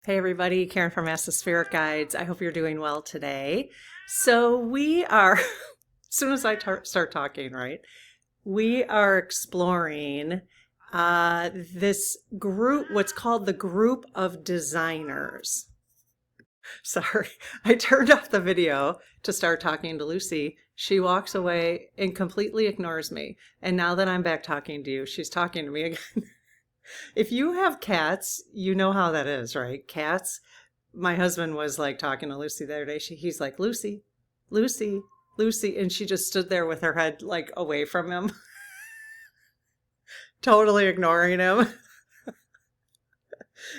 Hey everybody, Karen from Master Spirit Guides. I hope you're doing well today. So we are, as soon as I start talking, right, we are exploring this group, what's called the group of designers. Sorry, I turned off the video to start talking to Lucy. She walks away and completely ignores me. And now that I'm back talking to you, she's talking to me again. If you have cats, you know how that is, right? Cats. My husband was like talking to Lucy the other day. He's like, Lucy, Lucy, Lucy. And she just stood there with her head like away from him, totally ignoring him.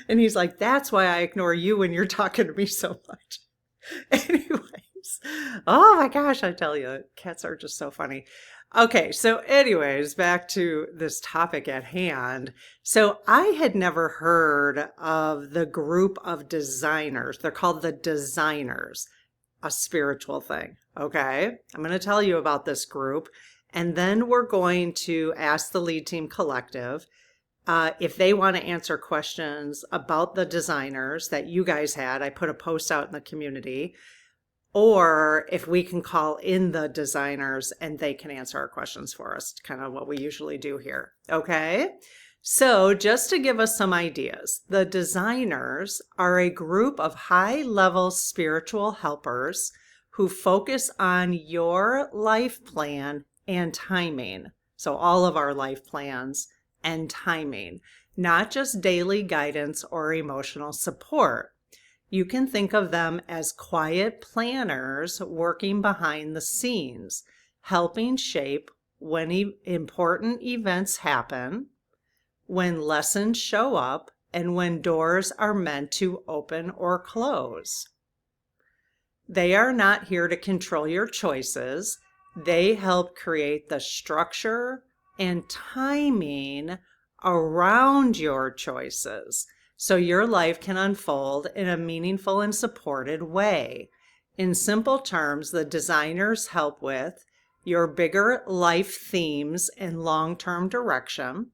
And he's like, that's why I ignore you when you're talking to me so much. Anyways, oh my gosh, I tell you, cats are just so funny. Okay, so anyways, back to this topic at hand. So I had never heard of the group of designers. They're called the designers, a spiritual thing. Okay, I'm going to tell you about this group, and then we're going to ask the Lead Team Collective if they want to answer questions about the designers that you guys had. I put a post out in the community. Or if we can call in the designers and they can answer our questions for us, kind of what we usually do here. Okay. So just to give us some ideas, the designers are a group of high-level spiritual helpers who focus on your life plan and timing. So all of our life plans and timing, not just daily guidance or emotional support. You can think of them as quiet planners working behind the scenes, helping shape when important events happen, when lessons show up, and when doors are meant to open or close. They are not here to control your choices. They help create the structure and timing around your choices, so your life can unfold in a meaningful and supported way. In simple terms, the designers help with your bigger life themes and long-term direction,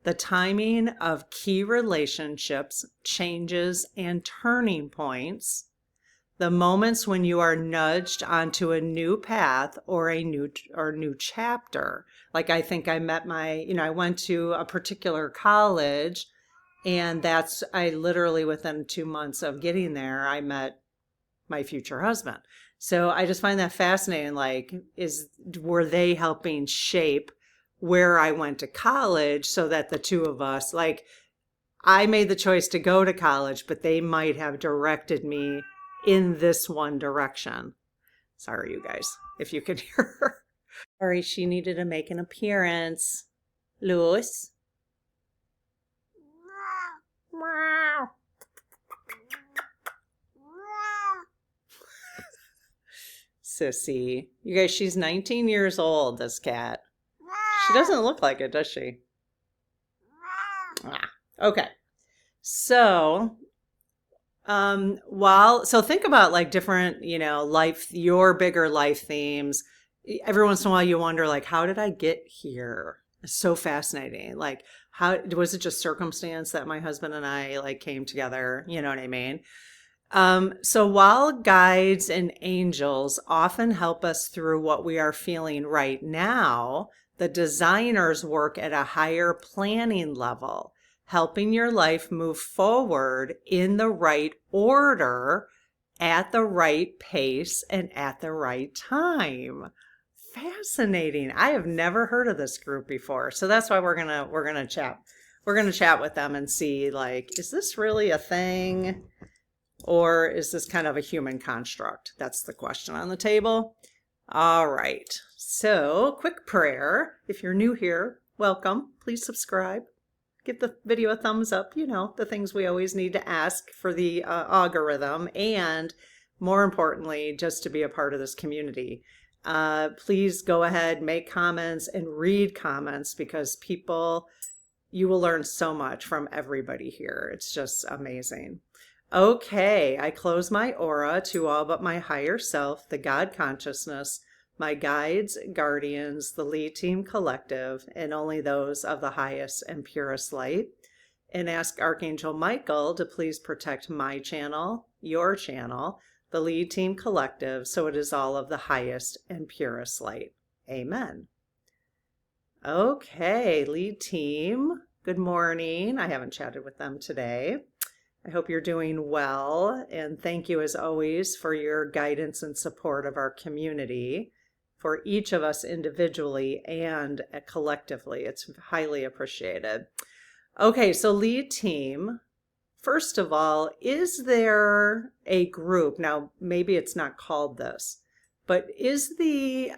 the timing of key relationships, changes, and turning points, the moments when you are nudged onto a new path or a new chapter. Like I think I met I went to a particular college, and I literally within 2 months of getting there, I met my future husband. So I just find that fascinating. Like, were they helping shape where I went to college so that the two of us, like, I made the choice to go to college, but they might have directed me in this one direction. Sorry, you guys, if you could hear her. Sorry, she needed to make an appearance. Lewis. Wow. Sissy. You guys, she's 19 years old, this cat. She doesn't look like it, does she? Okay. So, so think about like different, your bigger life themes. Every once in a while you wonder, like, how did I get here? It's so fascinating. Like, how was it just circumstance that my husband and I like came together? You know what I mean? So while guides and angels often help us through what we are feeling right now, the designers work at a higher planning level, helping your life move forward in the right order, at the right pace, and at the right time. Fascinating. I have never heard of this group before. So that's why we're gonna chat. We're gonna chat with them and see, like, is this really a thing? Or is this kind of a human construct? That's the question on the table. All right. So, quick prayer. If you're new here, welcome. Please subscribe. Give the video a thumbs up. You know, the things we always need to ask for the algorithm. And more importantly, just to be a part of this community. Please go ahead, make comments and read comments, because you will learn so much from everybody here. It's just amazing. Okay, I close my aura to all but my higher self, the God consciousness, my guides, guardians, the Lead Team Collective, and only those of the highest and purest light. and ask Archangel Michael to please protect my channel, your channel, the Lead Team Collective, so it is all of the highest and purest light. Amen. Okay, Lead Team, good morning. I haven't chatted with them today. I hope you're doing well, and thank you as always for your guidance and support of our community, for each of us individually and collectively. It's highly appreciated. Okay, so Lead Team, first of all, is there a group? Now, maybe it's not called this, but is the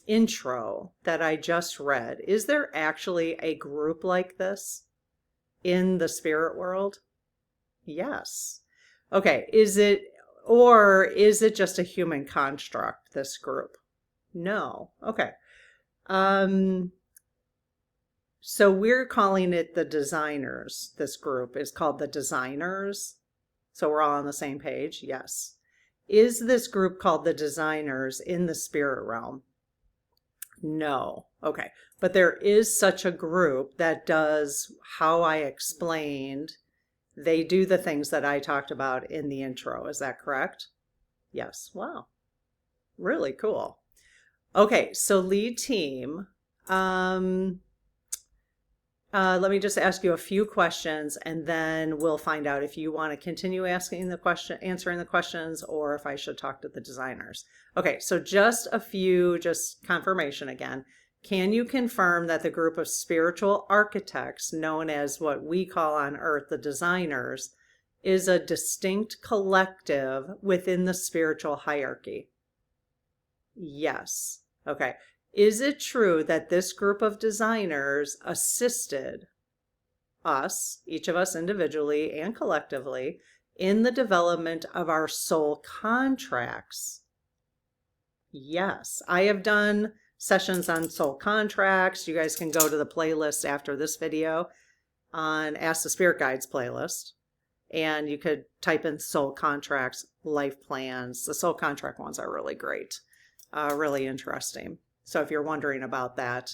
intro that I just read, is there actually a group like this in the spirit world? Yes. Okay, is it just a human construct, this group? No. Okay. So we're calling it the designers. This group is called the designers. So we're all on the same page? Yes. Is this group called the designers in the spirit realm? No. Okay. But there is such a group that does how I explained. They do the things that I talked about in the intro. Is that correct? Yes. Wow. Really cool. Okay. So Lead Team, let me just ask you a few questions, and then we'll find out if you want to continue answering the questions, or if I should talk to the designers. Okay, so just confirmation again. Can you confirm that the group of spiritual architects, known as what we call on Earth the designers, is a distinct collective within the spiritual hierarchy? Yes. Okay. Is it true that this group of designers assisted us, each of us individually and collectively, in the development of our soul contracts? Yes, I have done sessions on soul contracts. You guys can go to the playlist after this video on Ask the Spirit Guides playlist, and you could type in soul contracts, life plans. The soul contract ones are really great, really interesting. So if you're wondering about that.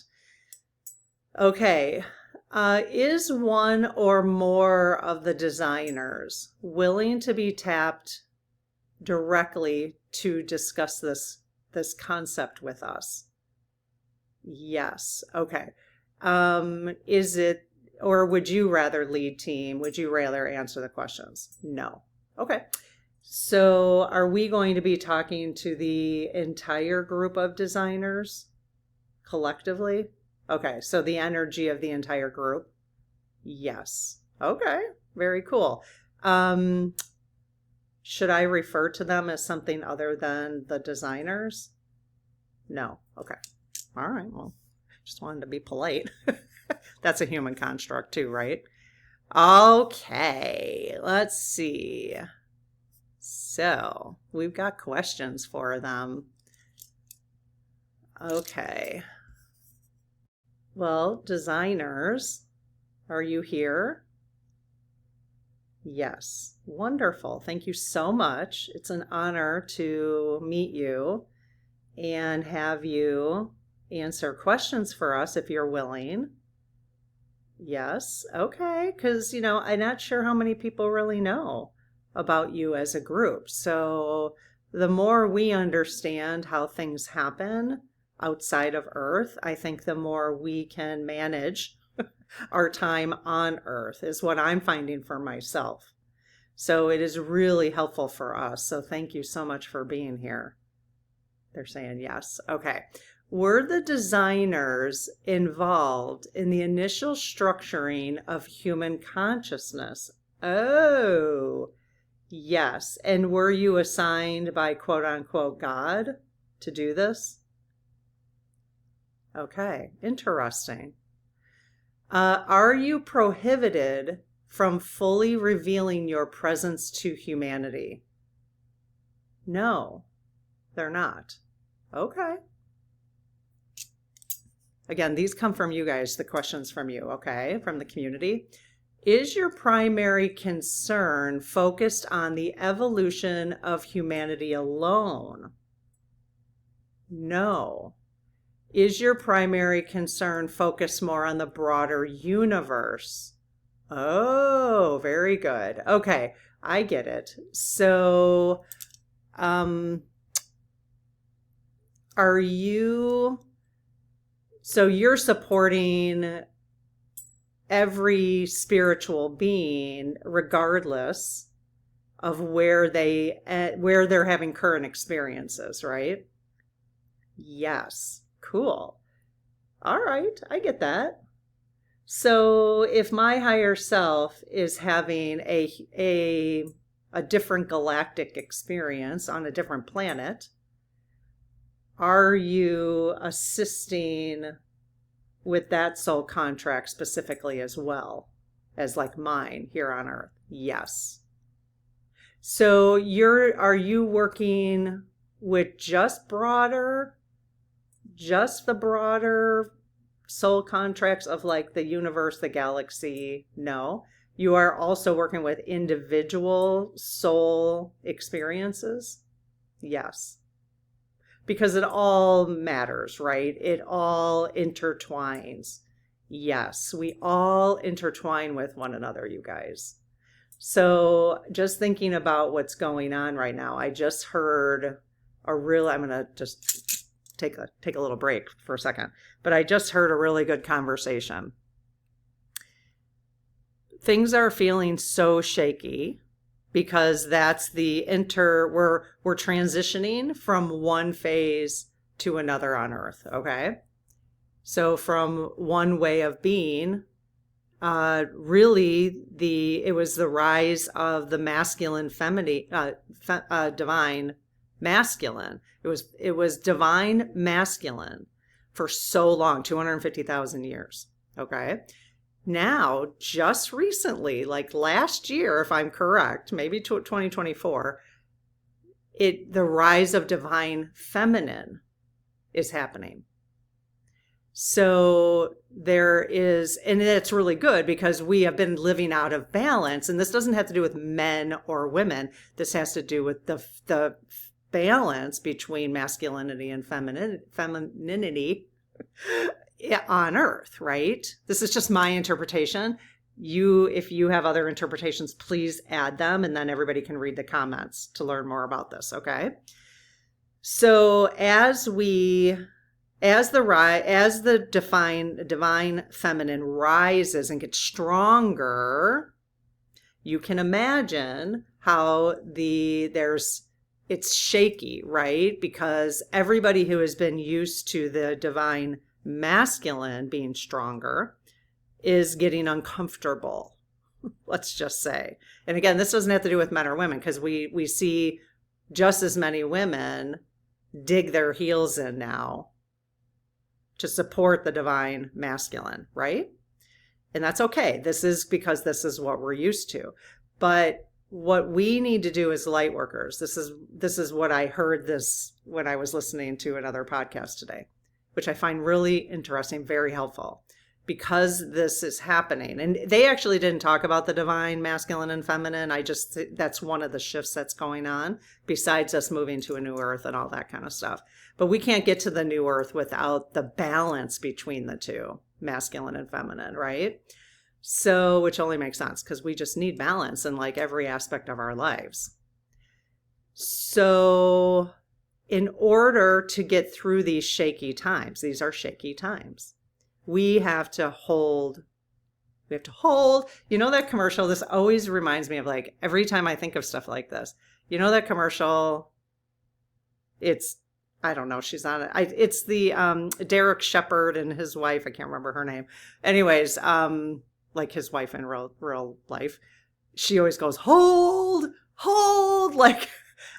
Okay, is one or more of the designers willing to be tapped directly to discuss this concept with us? Yes. Okay. Is it, or would you rather, Lead Team, would you rather answer the questions? No. Okay. So are we going to be talking to the entire group of designers collectively? Okay, so the energy of the entire group? Yes. Okay, very cool. Should I refer to them as something other than the designers? No. Okay. All right, well, just wanted to be polite. That's a human construct too, right? Okay, let's see. So we've got questions for them. Okay. Well, designers, are you here? Yes. Wonderful. Thank you so much. It's an honor to meet you and have you answer questions for us if you're willing. Yes. Okay. Because, I'm not sure how many people really know about you as a group. So the more we understand how things happen outside of Earth, I think the more we can manage our time on Earth, is what I'm finding for myself. So it is really helpful for us. So thank you so much for being here. They're saying yes. Okay. Were the designers involved in the initial structuring of human consciousness? Oh, yes. And were you assigned by quote unquote God to do this? Okay, interesting. Are you prohibited from fully revealing your presence to humanity? No, they're not. Okay. Again, these come from you guys, the questions from you, okay, from the community. Is your primary concern focused on the evolution of humanity alone? No. Is your primary concern focused more on the broader universe? Oh, very good. Okay, I get it. So, um, are you, so you're supporting every spiritual being regardless of where they're having current experiences, right? Yes. Cool. All right, I get that. So if my higher self is having a different galactic experience on a different planet, are you assisting with that soul contract specifically as well as like mine here on Earth? Yes. So are you working with just the broader soul contracts of like the universe, the galaxy? No. You are also working with individual soul experiences? Yes. Because it all matters, right? It all intertwines. Yes, we all intertwine with one another, you guys. So just thinking about what's going on right now, I just heard I'm gonna just take a little break for a second, but I just heard a really good conversation. Things are feeling so shaky because that's we're transitioning from one phase to another on Earth, okay? So from one way of being, really it was the rise of the masculine feminine divine masculine. It was divine masculine for so long, 250,000 years. Okay. Now, just recently, like last year, if I'm correct, maybe 2024, the rise of divine feminine is happening. So there is, and it's really good because we have been living out of balance. And this doesn't have to do with men or women. This has to do with the balance between masculinity and femininity on Earth, right? This is just my interpretation. If you have other interpretations, please add them, and then everybody can read the comments to learn more about this, okay? So as the divine feminine rises and gets stronger, you can imagine how it's shaky, right? Because everybody who has been used to the divine masculine being stronger is getting uncomfortable, let's just say. And again, this doesn't have to do with men or women, because we see just as many women dig their heels in now to support the divine masculine, right? And that's okay. This is because this is what we're used to. But what we need to do as light workers, this is what I heard this when I was listening to another podcast today, which I find really interesting, very helpful, because this is happening. And they actually didn't talk about the divine masculine and feminine. That's one of the shifts that's going on, besides us moving to a new earth and all that kind of stuff. But we can't get to the new earth without the balance between the two, masculine and feminine, right? So, which only makes sense because we just need balance in like every aspect of our lives. So in order to get through these shaky times, these are shaky times, we have to hold, you know, that commercial, this always reminds me of, like, every time I think of stuff like this, you know, that commercial, I don't know, she's on it. It's the Derek Shepherd and his wife, I can't remember her name. Anyways, like his wife in real life, she always goes, hold, like,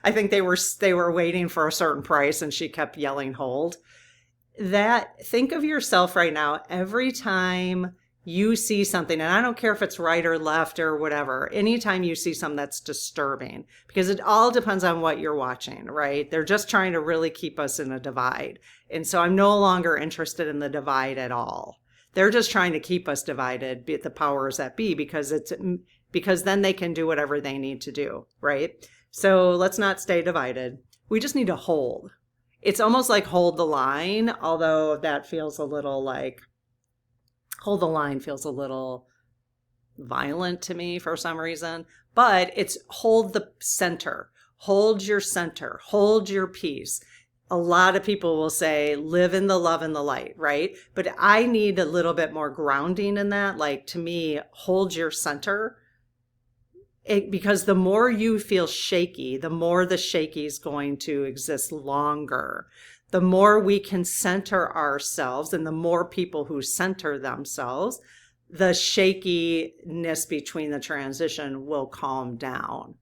I think they were waiting for a certain price and she kept yelling, hold. Think of yourself right now, every time you see something, and I don't care if it's right or left or whatever, anytime you see something that's disturbing, because it all depends on what you're watching, right? They're just trying to really keep us in a divide. And so I'm no longer interested in the divide at all. They're just trying to keep us divided, be it the powers that be, because then they can do whatever they need to do, right? So let's not stay divided. We just need to hold. It's almost like hold the line, although that feels a little like, hold the line feels a little violent to me for some reason, but it's hold the center, hold your center, hold your peace. A lot of people will say, live in the love and the light, right? But I need a little bit more grounding in that. Like, to me, hold your center. Because the more you feel shaky, the more the shaky is going to exist longer. The more we can center ourselves, and the more people who center themselves, the shakiness between the transition will calm down.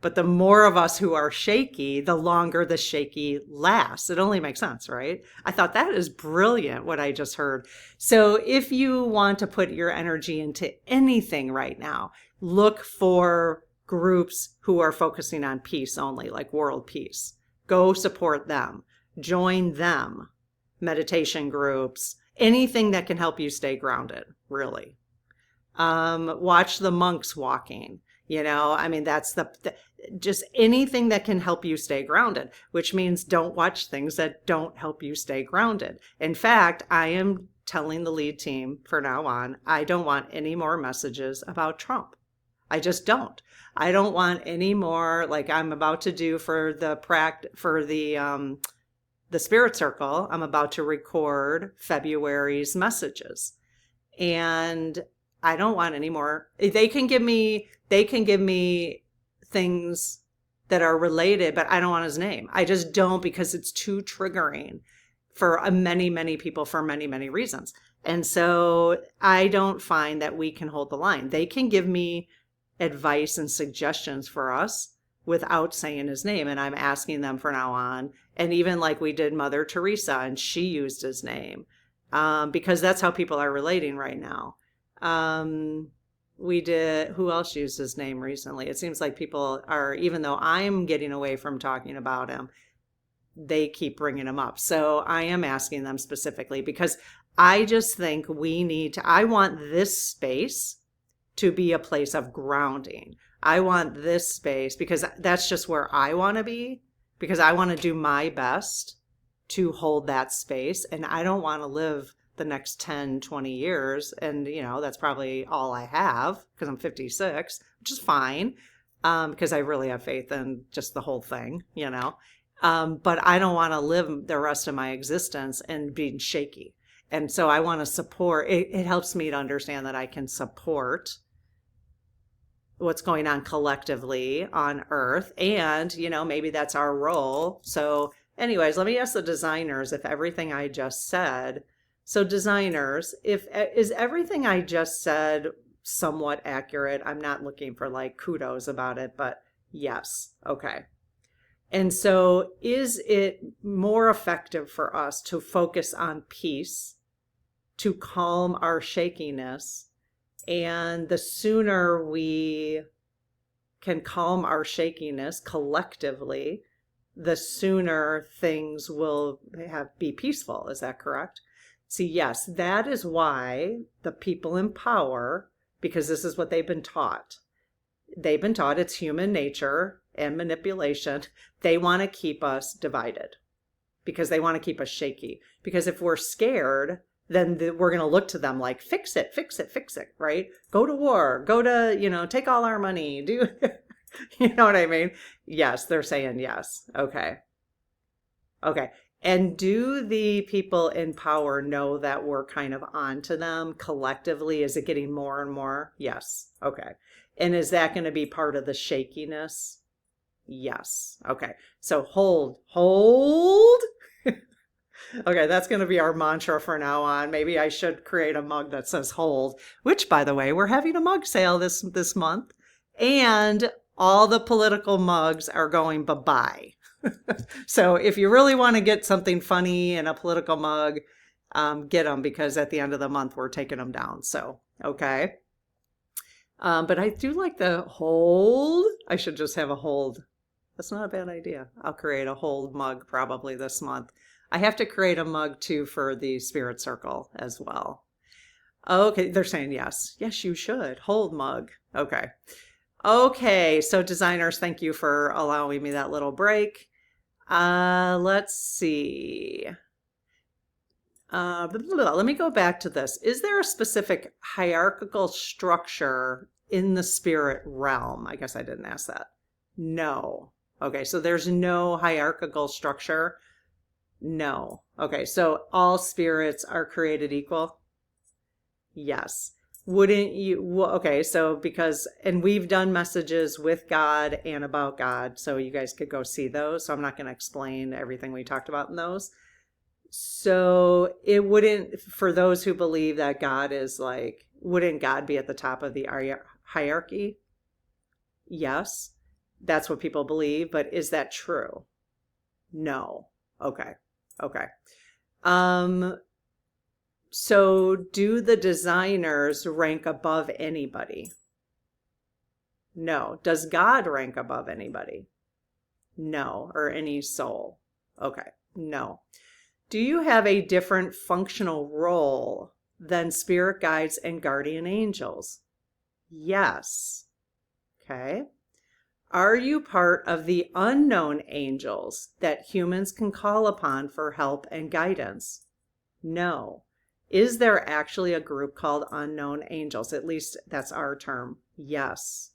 But the more of us who are shaky, the longer the shaky lasts. It only makes sense, right? I thought that is brilliant, what I just heard. So if you want to put your energy into anything right now, look for groups who are focusing on peace only, like world peace. Go support them. Join them. Meditation groups, anything that can help you stay grounded, really. Watch the monks walking. I mean, that's just anything that can help you stay grounded, which means don't watch things that don't help you stay grounded. In fact, I am telling the lead team from now on, I don't want any more messages about Trump. I just don't. I don't want any more, like I'm about to do for the Spirit Circle. I'm about to record February's messages. And I don't want any more. They can give me things that are related, but I don't want his name. I just don't, because it's too triggering for many, many people for many, many reasons. And so I don't find that we can hold the line. They can give me advice and suggestions for us without saying his name. And I'm asking them from now on. And even like we did Mother Teresa, and she used his name, because that's how people are relating right now. We did, who else used his name recently? It seems like people are, even though I'm getting away from talking about him, they keep bringing him up. So I am asking them specifically, because I just think I want this space to be a place of grounding. I want this space, because that's just where I want to be, because I want to do my best to hold that space. And I don't want to live the next 10, 20 years. And, that's probably all I have, because I'm 56, which is fine, because I really have faith in just the whole thing, but I don't want to live the rest of my existence and being shaky. And so I want to support, it helps me to understand that I can support what's going on collectively on Earth. And, maybe that's our role. So anyways, let me ask the designers if everything I just said. So designers, is everything I just said somewhat accurate? I'm not looking for like kudos about it, but yes. Okay. And so is it more effective for us to focus on peace, to calm our shakiness? And the sooner we can calm our shakiness collectively, the sooner things will be peaceful. Is that correct? See, yes, that is why the people in power, because this is what they've been taught. They've been taught it's human nature and manipulation. They want to keep us divided because they want to keep us shaky. Because if we're scared, then we're going to look to them like, fix it, fix it, fix it, right? Go to war, go to, take all our money, do, you know what I mean? Yes, they're saying yes. Okay. Okay. And do the people in power know that we're kind of on to them collectively? Is it getting more and more? Yes. Okay. And is that going to be part of the shakiness? Yes. Okay. So hold. Okay, that's going to be our mantra for now on. Maybe I should create a mug that says hold, which, by the way, we're having a mug sale this month, and all the political mugs are going bye-bye. So if you really want to get something funny in a political mug, get them, because at the end of the month, we're taking them down. So, okay. But I do like the hold. I should just have a hold. That's not a bad idea. I'll create a hold mug probably this month. I have to create a mug too for the Spirit Circle as well. Okay, they're saying yes. Yes, you should. Hold mug. Okay. Okay, so designers, thank you for allowing me that little break. Let's see. Let me go back to this. Is there a specific hierarchical structure in the spirit realm? I guess I didn't ask that. No. Okay, so there's no hierarchical structure. No. Okay, so all spirits are created equal? Yes. Wouldn't you? Okay, so because, and we've done messages with God and about God, so you guys could go see those. So I'm not going to explain everything we talked about in those. So it wouldn't, for those who believe that God is like, wouldn't God be at the top of the hierarchy? Yes, that's what people believe, but is that true? No. Okay. Okay. So do the designers rank above anybody? No. Does God rank above anybody? No. Or any soul? Okay. No. Do you have a different functional role than spirit guides and guardian angels? Yes. Okay. Are you part of the unknown angels that humans can call upon for help and guidance? No. Is there actually a group called unknown angels? At least that's our term. Yes.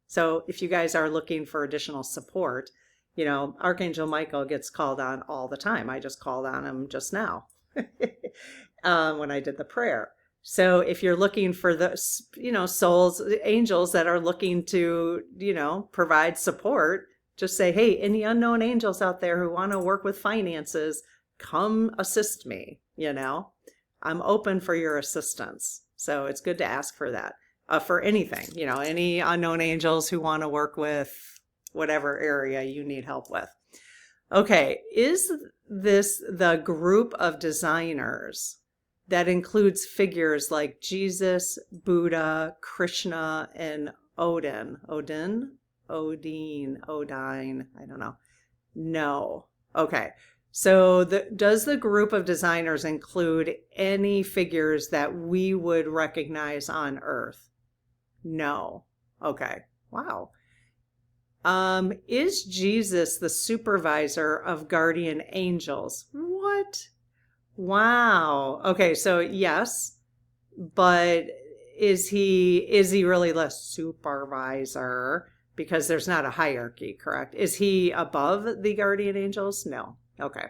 So if you guys are looking for additional support, you know, Archangel Michael gets called on all the time. I just called on him just now when I did the prayer. So if you're looking for the, you know, souls, angels that are looking to, you know, provide support, just say, hey, any unknown angels out there who want to work with finances, come assist me, you know. I'm open for your assistance. So it's good to ask for that. For anything, you know, any unknown angels who want to work with whatever area you need help with. Okay, is this the group of designers that includes figures like Jesus, Buddha, Krishna, and Odin? Odin, I don't know. No. Okay. So does the group of designers include any figures that we would recognize on Earth? No. Okay. Wow. Is Jesus the supervisor of guardian angels? What? Wow. Okay, so yes, but is he really the supervisor? Because there's not a hierarchy, correct? Is he above the guardian angels? No. Okay.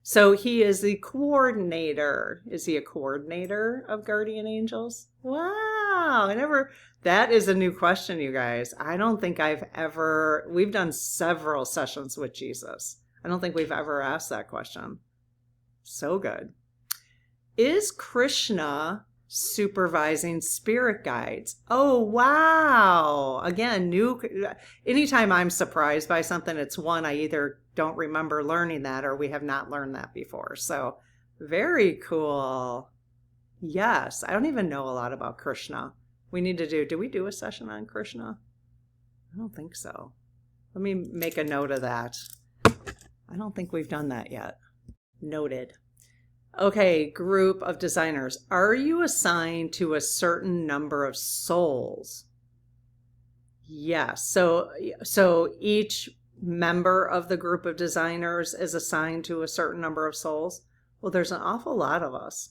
So he is the coordinator. Is he a coordinator of guardian angels? Wow. That is a new question, you guys. I don't think we've done several sessions with Jesus. I don't think we've ever asked that question. So good. Is Krishna supervising spirit guides? Oh, wow. Again, anytime I'm surprised by something, it's one, I either don't remember learning that or we have not learned that before. So very cool. Yes, I don't even know a lot about Krishna. Did we do a session on Krishna? I don't think so. Let me make a note of that. I don't think we've done that yet. Noted. Okay, group of designers. Are you assigned to a certain number of souls? Yes. So each member of the group of designers is assigned to a certain number of souls? Well, there's an awful lot of us.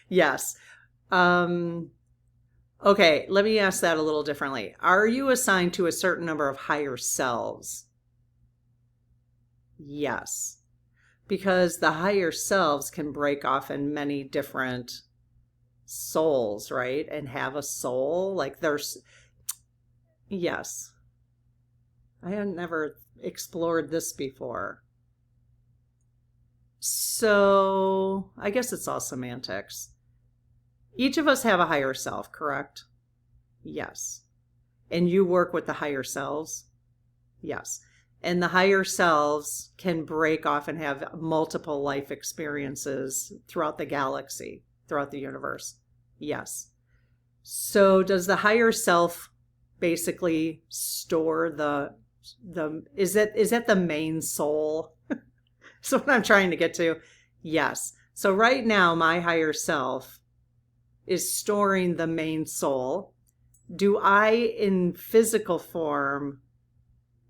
Yes. Okay, let me ask that a little differently. Are you assigned to a certain number of higher selves? Yes. Because the higher selves can break off in many different souls, right? And have a soul. Yes. I had never explored this before. So I guess it's all semantics. Each of us have a higher self, correct? Yes. And you work with the higher selves? Yes. And the higher selves can break off and have multiple life experiences throughout the galaxy, throughout the universe. Yes. So does the higher self basically store is that the main soul? So what I'm trying to get to. Yes. So right now, my higher self is storing the main soul. Do I, in physical form,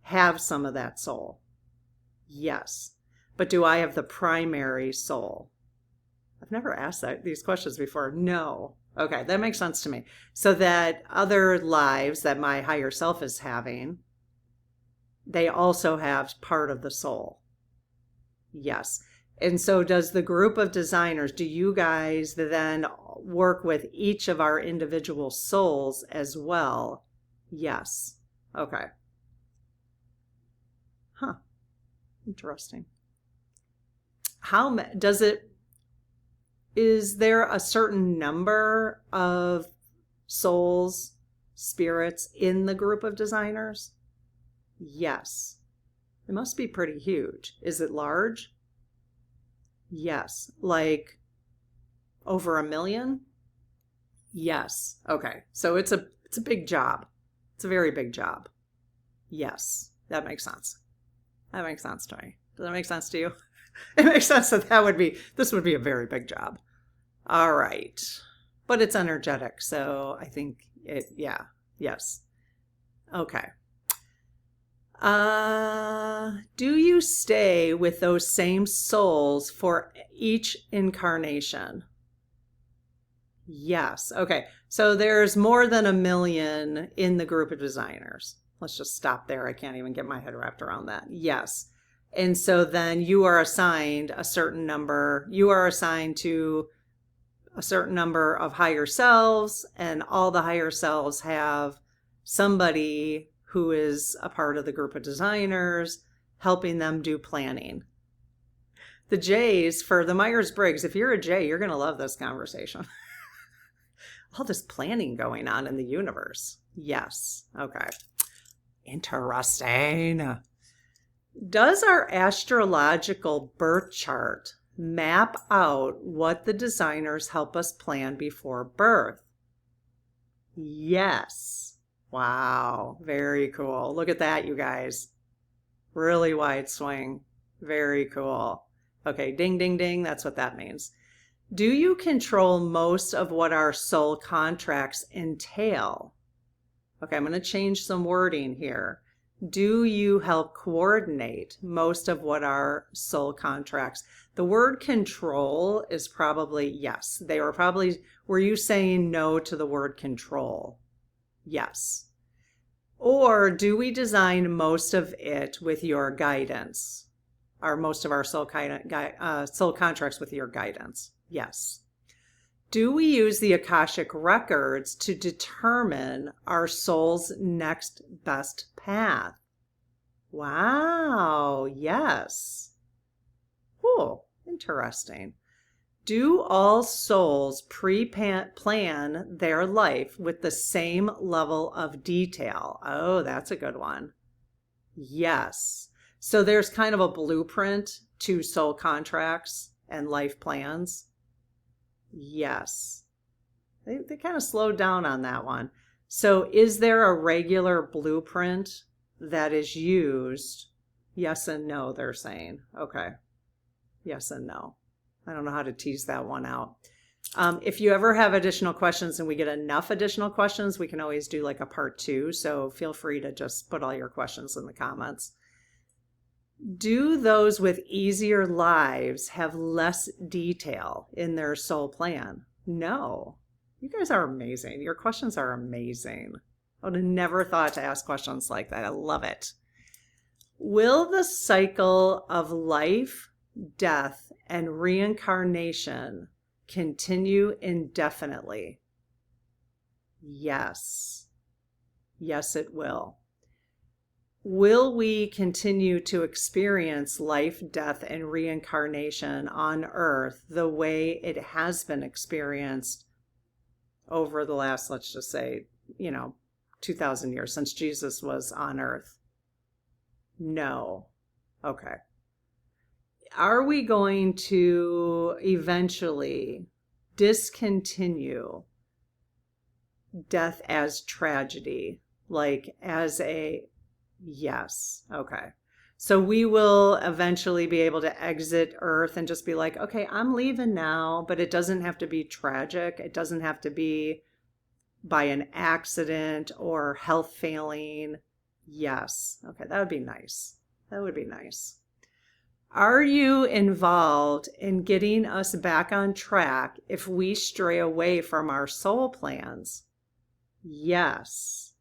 have some of that soul? Yes. But do I have the primary soul? I've never asked these questions before. No. Okay, that makes sense to me. So that other lives that my higher self is having, they also have part of the soul. Yes. And so does the group of designers, do you guys then work with each of our individual souls as well? Yes. Okay. Huh. Interesting. How does it, is there a certain number of souls, spirits in the group of designers? Yes. It must be pretty huge. Is it large? Yes. Like over 1 million? Yes. Okay. So it's a big job. It's a very big job. Yes. That makes sense. That makes sense to me. Does that make sense to you? It makes sense that this would be a very big job. All right. But it's energetic. So I think yeah. Yes. Okay. Do you stay with those same souls for each incarnation? Yes. Okay. So there's more than 1 million in the group of designers. Let's just stop there. I can't even get my head wrapped around that. Yes. And so then you are assigned a certain number. You are assigned to a certain number of higher selves, and all the higher selves have somebody who is a part of the group of designers helping them do planning. The J's for the Myers-Briggs, if you're a J, you're going to love this conversation. All this planning going on in the universe. Yes. Okay. Interesting. Does our astrological birth chart map out what the designers help us plan before birth? Yes. Wow. Very cool. Look at that, you guys. Really wide swing. Very cool. Okay. Ding, ding, ding. That's what that means. Do you control most of what our soul contracts entail? Okay, I'm going to change some wording here. Do you help coordinate most of what our soul contracts? The word control is probably yes. Were you saying no to the word control? Yes. Or do we design most of it with your guidance? Or most of our soul contracts with your guidance? Yes. Do we use the Akashic records to determine our soul's next best path? Wow, yes. Oh, interesting. Do all souls pre-plan their life with the same level of detail? Oh, that's a good one. Yes. So there's kind of a blueprint to soul contracts and life plans. Yes. They kind of slowed down on that one. So is there a regular blueprint that is used? Yes and no, they're saying. Okay. Yes and no. I don't know how to tease that one out. If you ever have additional questions and we get enough additional questions, we can always do like a part 2. So feel free to just put all your questions in the comments. Do those with easier lives have less detail in their soul plan? No. You guys are amazing. Your questions are amazing. I would have never thought to ask questions like that. I love it. Will the cycle of life, death, and reincarnation continue indefinitely? Yes. Yes, it will. Will we continue to experience life, death, and reincarnation on Earth the way it has been experienced over the last, let's just say, 2,000 years since Jesus was on Earth? No. Okay. Are we going to eventually discontinue death as tragedy, like as a yes. Okay. So we will eventually be able to exit Earth and just be like, okay, I'm leaving now, but it doesn't have to be tragic. It doesn't have to be by an accident or health failing. Yes. Okay, that would be nice. That would be nice. Are you involved in getting us back on track if we stray away from our soul plans? Yes.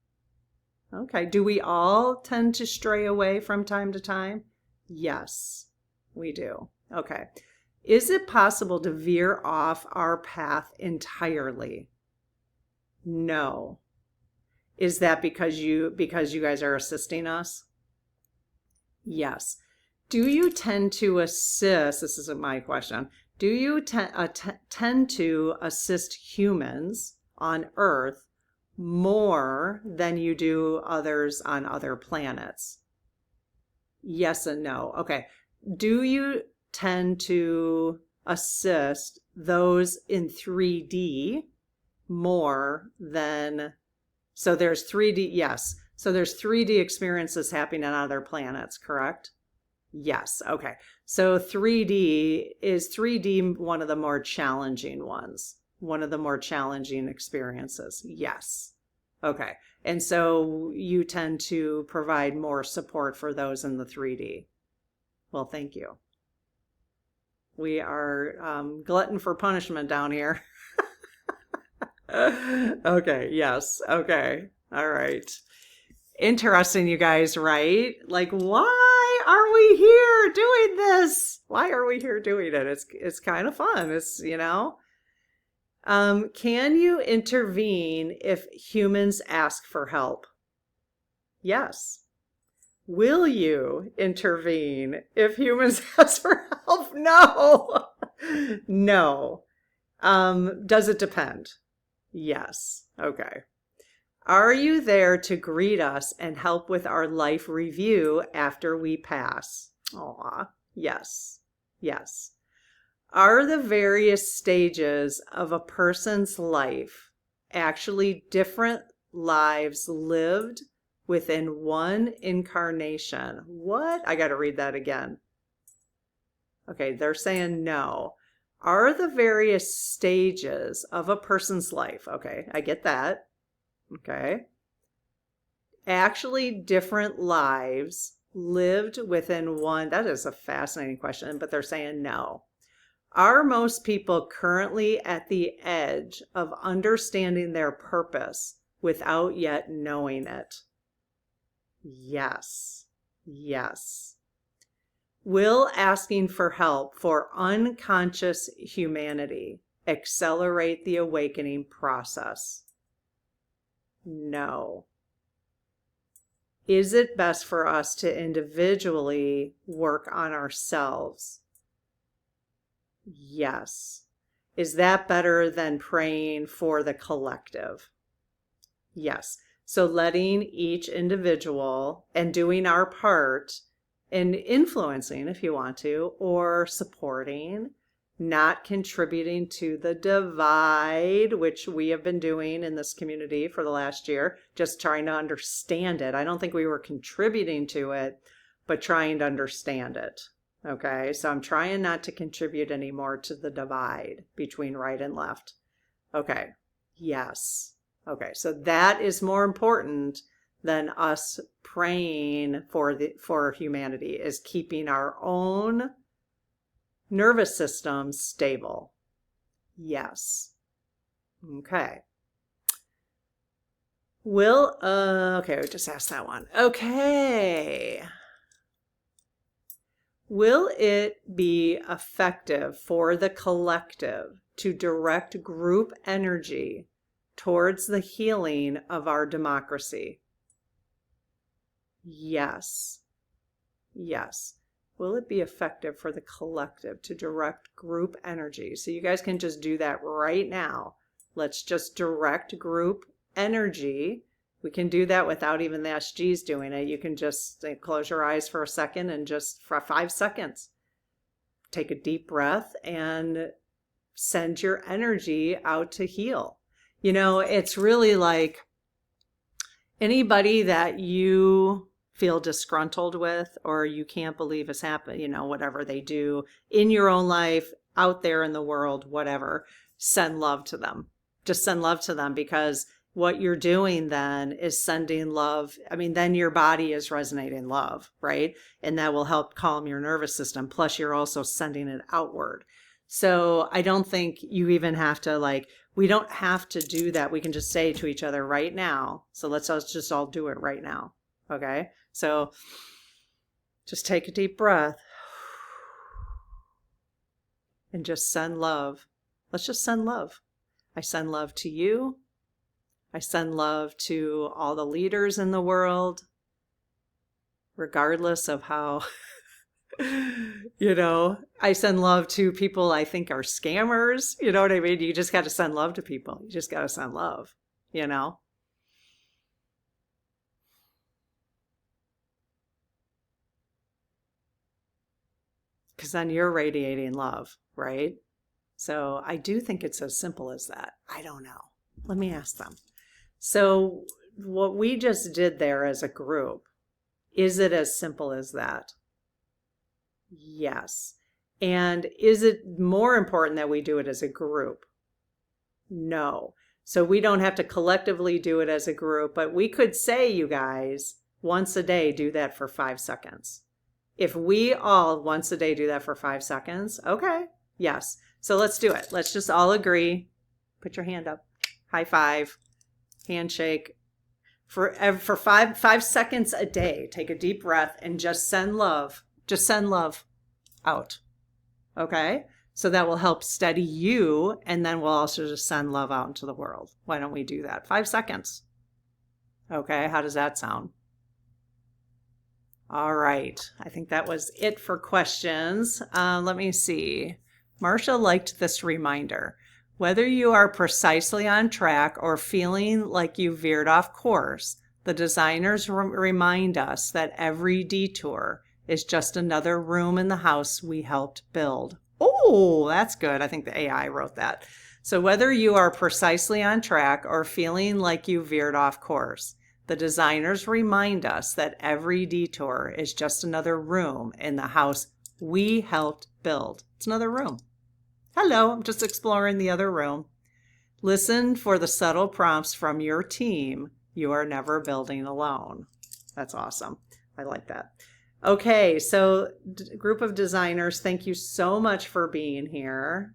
Okay. Do we all tend to stray away from time to time? Yes, we do. Okay. Is it possible to veer off our path entirely? No. Is that because you guys are assisting us? Yes. Do you tend to assist? This isn't my question. Do you tend to assist humans on Earth more than you do others on other planets? Yes and no. Okay. Do you tend to assist those in 3D more than, so there's 3D, yes. So there's 3D experiences happening on other planets, correct? Yes. Okay. So 3D one of the more challenging ones, one of the more challenging experiences? Yes. Okay. And so you tend to provide more support for those in the 3D. Well, thank you. We are glutton for punishment down here. Okay. Yes. Okay. All right. Interesting, you guys, right? Like, why are we here doing this? Why are we here doing it? It's kind of fun. Can you intervene if humans ask for help? Yes. Will you intervene if humans ask for help? No. No. Does it depend? Yes. Okay. Are you there to greet us and help with our life review after we pass? Aw, yes, yes. Are the various stages of a person's life actually different lives lived within one incarnation? What? I got to read that again. Okay, they're saying no. Are the various stages of a person's life, okay, I get that. Okay. Actually, different lives lived within one. That is a fascinating question, but they're saying no. Are most people currently at the edge of understanding their purpose without yet knowing it? Yes. Yes. Will asking for help for unconscious humanity accelerate the awakening process? No. Is it best for us to individually work on ourselves? Yes. Is that better than praying for the collective? Yes. So letting each individual and doing our part and influencing if you want to, or supporting, not contributing to the divide, which we have been doing in this community for the last year, just trying to understand it. I don't think we were contributing to it, but trying to understand it. Okay, so I'm trying not to contribute anymore to the divide between right and left. Okay, yes. Okay, so that is more important than us praying for humanity, is keeping our own nervous system stable. Yes. Okay. Okay, we just asked that one. Okay. Will it be effective for the collective to direct group energy towards the healing of our democracy? Yes. Yes. Will it be effective for the collective to direct group energy? So you guys can just do that right now. Let's just direct group energy. We can do that without even the SGs doing it. You can just close your eyes for a second and just for 5 seconds, take a deep breath and send your energy out to heal. It's really like anybody that you feel disgruntled with or you can't believe has happened, whatever they do in your own life, out there in the world, whatever, send love to them. Just send love to them, because what you're doing then is sending love. I mean, then your body is resonating love, right? And that will help calm your nervous system. Plus, you're also sending it outward. So I don't think you even have to we don't have to do that. We can just say to each other right now. So let's just all do it right now. Okay. So just take a deep breath and just send love. Let's just send love. I send love to you. I send love to all the leaders in the world, regardless of how, I send love to people I think are scammers. You know what I mean? You just got to send love to people. You just got to send love, because then you're radiating love, right? So I do think it's as simple as that. I don't know. Let me ask them. So what we just did there as a group, is it as simple as that? Yes. And is it more important that we do it as a group? No. So we don't have to collectively do it as a group, but we could say, you guys, once a day, do that for 5 seconds. If we all once a day do that for 5 seconds, okay, yes. So let's do it. Let's just all agree. Put your hand up. High five. Handshake. For 5 seconds a day, take a deep breath and just send love. Just send love out. Okay? So that will help steady you, and then we'll also just send love out into the world. Why don't we do that? 5 seconds. Okay, how does that sound? All right, I think that was it for questions. Let me see. Marcia liked this reminder. Whether you are precisely on track or feeling like you veered off course, the designers remind us that every detour is just another room in the house we helped build. Oh, that's good. I think the AI wrote that. So whether you are precisely on track or feeling like you veered off course, the designers remind us that every detour is just another room in the house we helped build. It's another room. Hello, I'm just exploring the other room. Listen for the subtle prompts from your team. You are never building alone. That's awesome. I like that. Okay, so group of designers, thank you so much for being here.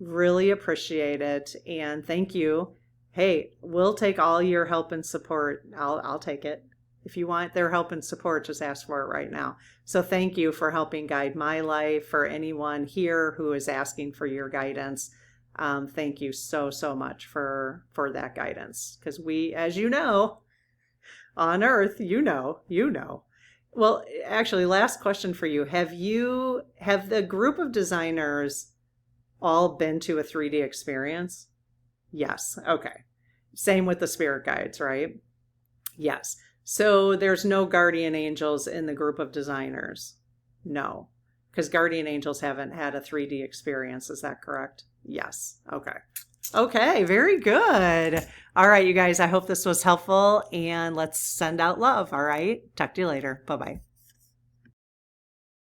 Really appreciate it. And thank you. Hey, we'll take all your help and support. I'll take it. If you want their help and support, just ask for it right now. So thank you for helping guide my life. For anyone here who is asking for your guidance, thank you so much for that guidance. Because we, as you know, on Earth, you know. Well, actually, last question for you. Have the group of designers all been to a 3D experience? Yes. Okay. Same with the spirit guides, right? Yes. So there's no guardian angels in the group of designers? No, because guardian angels haven't had a 3D experience. Is that correct? Yes. Okay. Okay, very good. All right, you guys, I hope this was helpful, and let's send out love. All right. Talk to you later. Bye-bye.